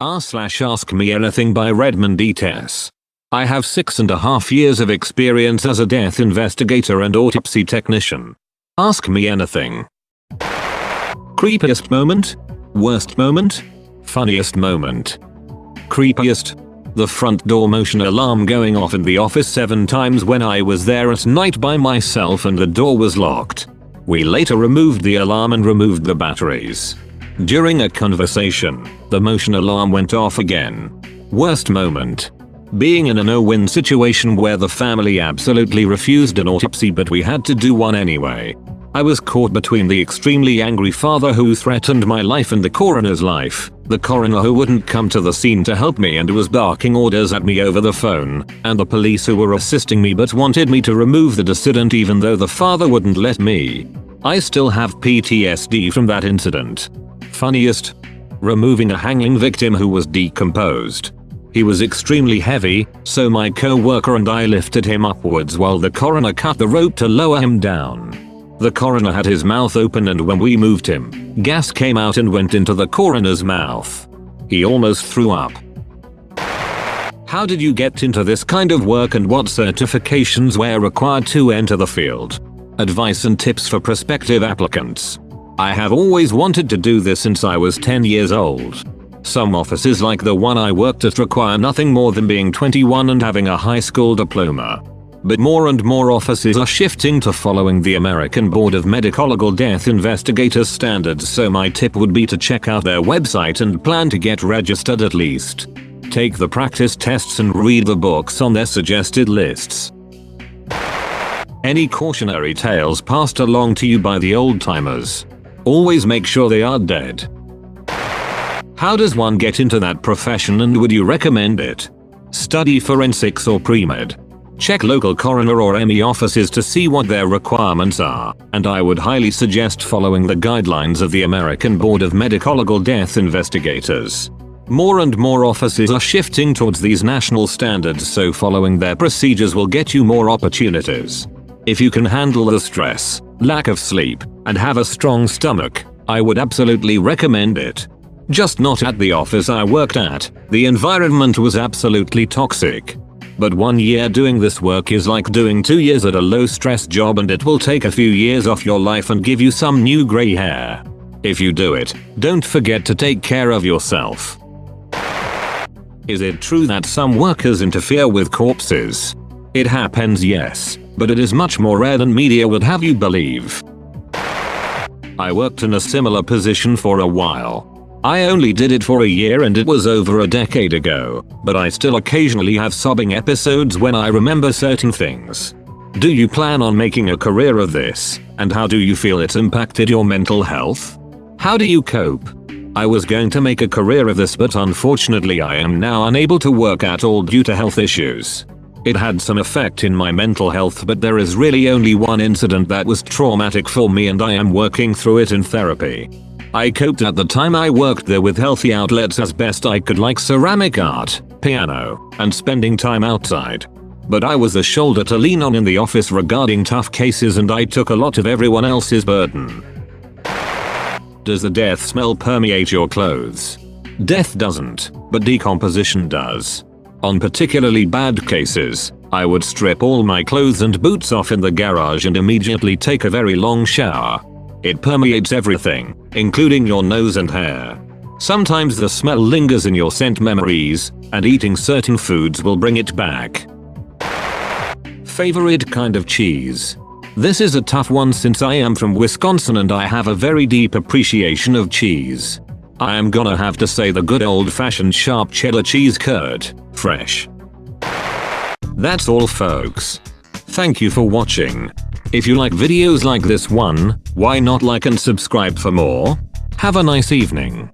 Ask Me Anything by Redmond Etes. I have 6.5 years of experience as a death investigator and autopsy technician. Ask me anything. Creepiest moment? Worst moment? Funniest moment? Creepiest? The front door motion alarm going off in the office 7 times when I was there at night by myself and the door was locked. We later removed the alarm and removed the batteries. During a conversation, the motion alarm went off again. Worst moment? Being in a no-win situation where the family absolutely refused an autopsy but we had to do one anyway. I was caught between the extremely angry father who threatened my life and the coroner's life, the coroner who wouldn't come to the scene to help me and was barking orders at me over the phone, and the police who were assisting me but wanted me to remove the dissident even though the father wouldn't let me. I still have PTSD from that incident. Funniest? Removing a hanging victim who was decomposed. He was extremely heavy, so my co-worker and I lifted him upwards while the coroner cut the rope to lower him down. The coroner had his mouth open and when we moved him, gas came out and went into the coroner's mouth. He almost threw up. How did you get into this kind of work and what certifications were required to enter the field? Advice and tips for prospective applicants. I have always wanted to do this since I was 10 years old. Some offices like the one I worked at require nothing more than being 21 and having a high school diploma. But more and more offices are shifting to following the American Board of Medical Death Investigators standards, so my tip would be to check out their website and plan to get registered at least. Take the practice tests and read the books on their suggested lists. Any cautionary tales passed along to you by the old timers? Always make sure they are dead. How does one get into that profession and would you recommend it? Study forensics or pre-med. Check local coroner or ME offices to see what their requirements are, and I would highly suggest following the guidelines of the American Board of Medical Death Investigators. More and more offices are shifting towards these national standards, so following their procedures will get you more opportunities. If you can handle the stress, lack of sleep, and have a strong stomach, I would absolutely recommend it. Just not at the office I worked at, the environment was absolutely toxic. But 1 year doing this work is like doing 2 years at a low stress job and it will take a few years off your life and give you some new gray hair. If you do it, don't forget to take care of yourself. Is it true that some workers interfere with corpses? It happens, yes, but it is much more rare than media would have you believe. I worked in a similar position for a while. I only did it for a year and it was over a decade ago, but I still occasionally have sobbing episodes when I remember certain things. Do you plan on making a career of this, and how do you feel it's impacted your mental health? How do you cope? I was going to make a career of this, but unfortunately I am now unable to work at all due to health issues. It had some effect in my mental health, but there is really only one incident that was traumatic for me and I am working through it in therapy. I coped at the time I worked there with healthy outlets as best I could, like ceramic art, piano, and spending time outside. But I was a shoulder to lean on in the office regarding tough cases and I took a lot of everyone else's burden. Does the death smell permeate your clothes? Death doesn't, but decomposition does. On particularly bad cases, I would strip all my clothes and boots off in the garage and immediately take a very long shower. It permeates everything, including your nose and hair. Sometimes the smell lingers in your scent memories, and eating certain foods will bring it back. Favorite kind of cheese? This is a tough one since I am from Wisconsin and I have a very deep appreciation of cheese. I am gonna have to say the good old-fashioned sharp cheddar cheese curd, fresh. That's all, folks. Thank you for watching. If you like videos like this one, why not like and subscribe for more? Have a nice evening.